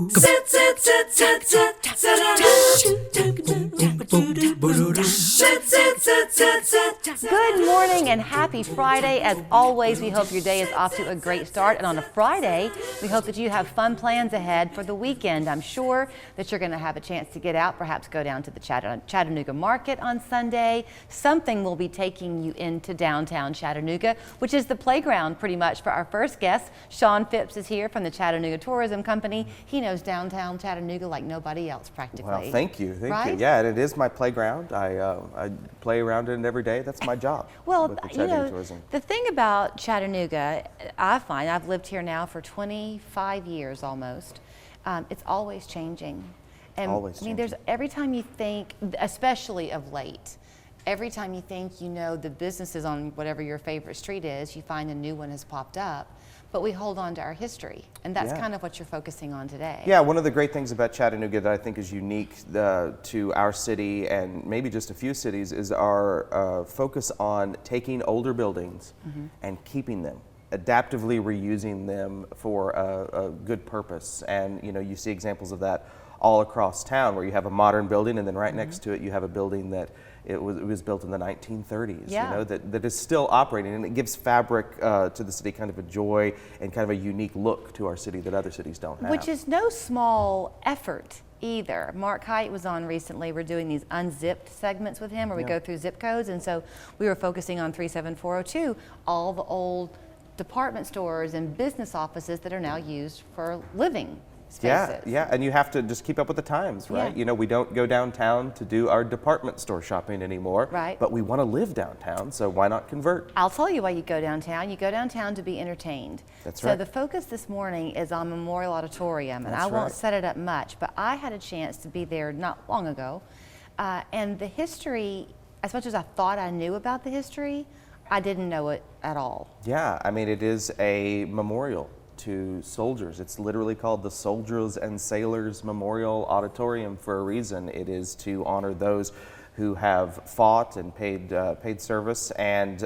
Good morning and happy Friday. As always, we hope your day is off to a great start. And on a Friday, we hope that you have fun plans ahead for the weekend. I'm sure that you're going to have a chance to get out, perhaps go down to the Chattanooga Market on Sunday. Something will be taking you into downtown Chattanooga, which is the playground pretty much for our first guest. Sean Phipps is here from the Chattanooga Tourism Company. He knows downtown Chattanooga like nobody else practically. Well, thank you. Thank right? you. Yeah, and it is my playground. I play around in it every day. That's my job. Well, with the you know, tourism. the thing about Chattanooga, I find, I've lived here now for 25 years almost. It's always changing. And Always I mean, there's every time you think, especially of late, every time you think you know the businesses on whatever your favorite street is, you find a new one has popped up. But we hold on to our history, and that's kind of what you're focusing on today. Yeah, one of the great things about Chattanooga that I think is unique to our city and maybe just a few cities is our focus on taking older buildings and keeping them, adaptively reusing them for a good purpose. And you know, you see examples of that all across town, where you have a modern building and then right next to it you have a building that it was built in the 1930s, you know, that is still operating, and it gives fabric to the city kind of a joy and kind of a unique look to our city that other cities don't have. Which is no small effort either. Mark Hite was on recently. We're doing these unzipped segments with him where we go through zip codes, and so we were focusing on 37402, all the old department stores and business offices that are now used for living spaces. Yeah, and you have to just keep up with the times, right? You know, we don't go downtown to do our department store shopping anymore, but we want to live downtown, so why not convert? I'll tell you why you go downtown. You go downtown to be entertained. That's right. So the focus this morning is on Memorial Auditorium, and I won't set it up much, but I had a chance to be there not long ago, and the history, as much as I thought I knew about the history, I didn't know it at all. Yeah, I mean, it is a memorial to soldiers. It's literally called the Soldiers and Sailors Memorial Auditorium for a reason. It is to honor those who have fought and paid service, and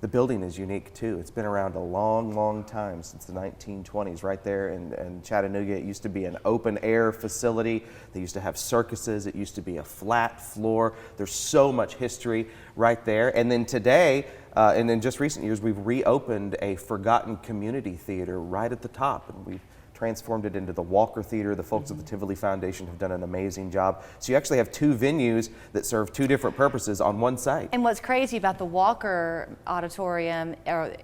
the building is unique too. It's been around a long time, since the 1920s, right there in Chattanooga. It used to be an open air facility. They used to have circuses. It used to be a flat floor. There's so much history right there. And then today, and in just recent years, we've reopened a forgotten community theater right at the top, and we've transformed it into the Walker Theater. The folks at the Tivoli Foundation have done an amazing job. So you actually have two venues that serve two different purposes on one site. And what's crazy about the Walker Auditorium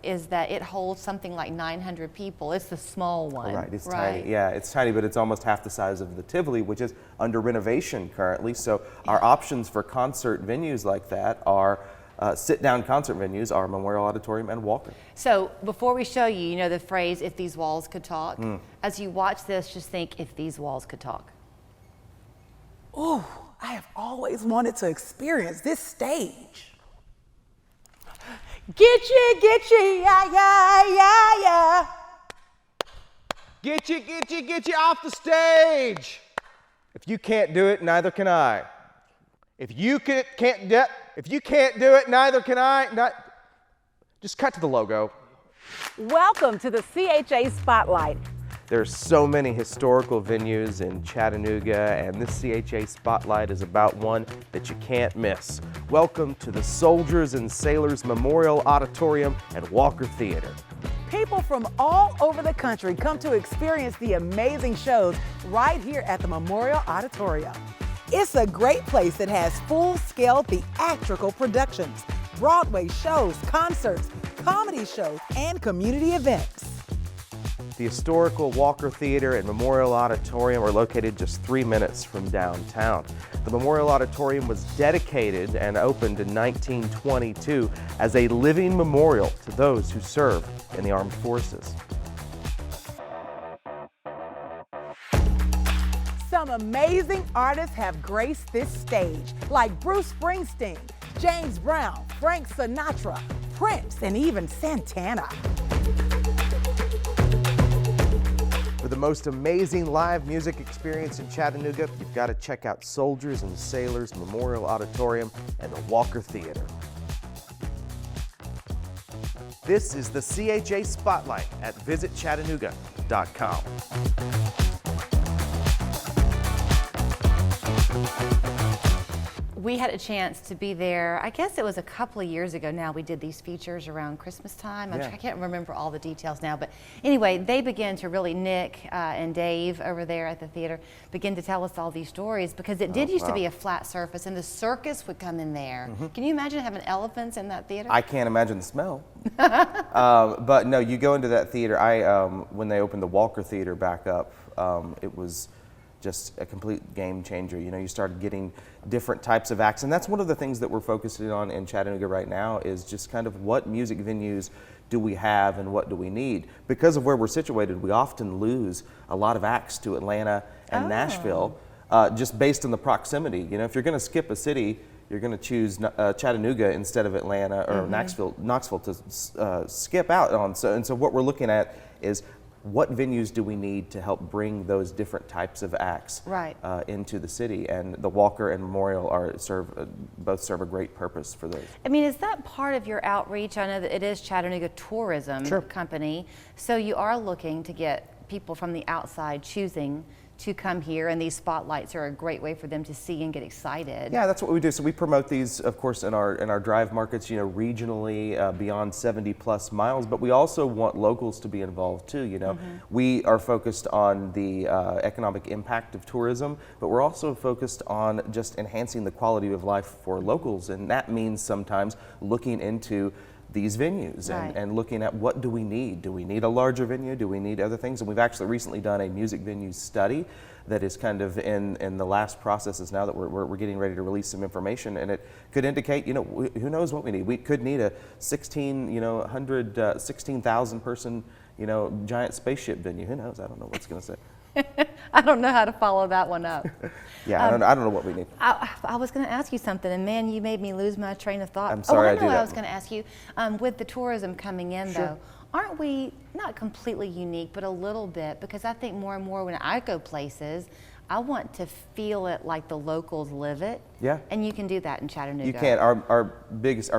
is that it holds something like 900 people. It's the small one. Right, it's tiny. Yeah, it's tiny, but it's almost half the size of the Tivoli, which is under renovation currently. So our options for concert venues like that are sit-down concert venues are Memorial Auditorium and Walker. So before we show you, you know the phrase, if these walls could talk? As you watch this, just think, if these walls could talk. Ooh, I have always wanted to experience this stage. Get you, yeah. Get you off the stage. If you can't do it, neither can I. If you can't do it, neither can I. Just cut to the logo. Welcome to the CHA Spotlight. There's so many historical venues in Chattanooga, and this CHA Spotlight is about one that you can't miss. Welcome to the Soldiers and Sailors Memorial Auditorium and Walker Theater. People from all over the country come to experience the amazing shows right here at the Memorial Auditorium. It's a great place that has full-scale theatrical productions, Broadway shows, concerts, comedy shows, and community events. The historical Walker Theater and Memorial Auditorium are located just 3 minutes from downtown. The Memorial Auditorium was dedicated and opened in 1922 as a living memorial to those who served in the armed forces. Some amazing artists have graced this stage, like Bruce Springsteen, James Brown, Frank Sinatra, Prince, and even Santana. For the most amazing live music experience in Chattanooga, you've got to check out Soldiers and Sailors Memorial Auditorium and the Walker Theater. This is the CHA Spotlight at visitchattanooga.com. We had a chance to be there. I guess it was a couple of years ago now. We did these features around Christmas time. Yeah. I can't remember all the details now, but anyway, they began to really, Nick and Dave over there at the theater, begin to tell us all these stories, because it did used to be a flat surface, and the circus would come in there. Can you imagine having elephants in that theater? I can't imagine the smell. But no, you go into that theater. When they opened the Walker Theater back up, it was just a complete game changer. You know, you started getting different types of acts, and that's one of the things that we're focusing on in Chattanooga right now, is just kind of what music venues do we have and what do we need. Because of where we're situated, we often lose a lot of acts to Atlanta and Nashville, just based on the proximity. You know, if you're going to skip a city, you're going to choose Chattanooga instead of Atlanta or Knoxville to skip out on. So what we're looking at is, what venues do we need to help bring those different types of acts into the city? And the Walker and Memorial both serve a great purpose for those. I mean, is that part of your outreach? I know that it is Chattanooga Tourism Company, so you are looking to get people from the outside choosing to come here, and these spotlights are a great way for them to see and get excited. Yeah, that's what we do. So we promote these, of course, in our drive markets, you know, regionally, beyond 70+ miles, but we also want locals to be involved too. You know, we are focused on the economic impact of tourism, but we're also focused on just enhancing the quality of life for locals, and that means sometimes looking into these venues and looking at, what do we need? Do we need a larger venue? Do we need other things? And we've actually recently done a music venue study that is kind of in the last processes now, that we're getting ready to release some information, and it could indicate, you know, who knows what we need. We could need a 16,000 person, you know, giant spaceship venue. Who knows? I don't know what's going to say. I don't know how to follow that one up. Yeah, I don't know what we need. I was going to ask you something, and man, you made me lose my train of thought. I'm sorry, I know I do what that. I was going to ask you. With the tourism coming in, though, aren't we not completely unique, but a little bit? Because I think more and more when I go places, I want to feel it like the locals live it. Yeah. And you can do that in Chattanooga. You can. Our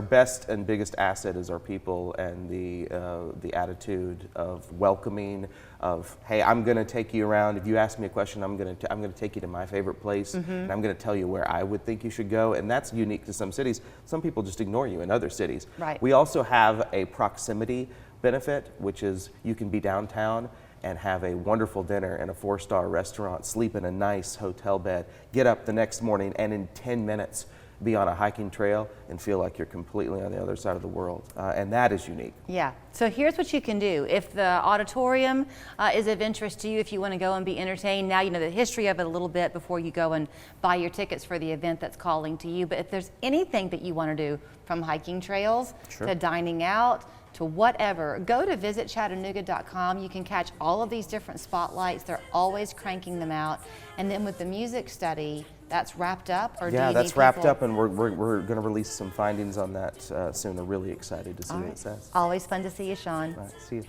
best and biggest asset is our people, and the attitude of welcoming, of, hey, I'm going to take you around. If you ask me a question, I'm going to take you to my favorite place, and I'm going to tell you where I would think you should go. And that's unique to some cities. Some people just ignore you in other cities. Right. We also have a proximity benefit, which is you can be downtown and have a wonderful dinner in a 4-star restaurant, sleep in a nice hotel bed, get up the next morning, and in 10 minutes be on a hiking trail and feel like you're completely on the other side of the world. And that is unique. Yeah. So here's what you can do. If the auditorium is of interest to you, if you want to go and be entertained, now you know the history of it a little bit before you go and buy your tickets for the event that's calling to you. But if there's anything that you want to do, from hiking trails to dining out, to whatever, go to visitchattanooga.com. You can catch all of these different spotlights. They're always cranking them out. And then with the music study, that's wrapped up? Or Yeah, do you that's need wrapped people... up, and we're going to release some findings on that soon. We're really excited to see what it says. Always fun to see you, Sean. All right, see you.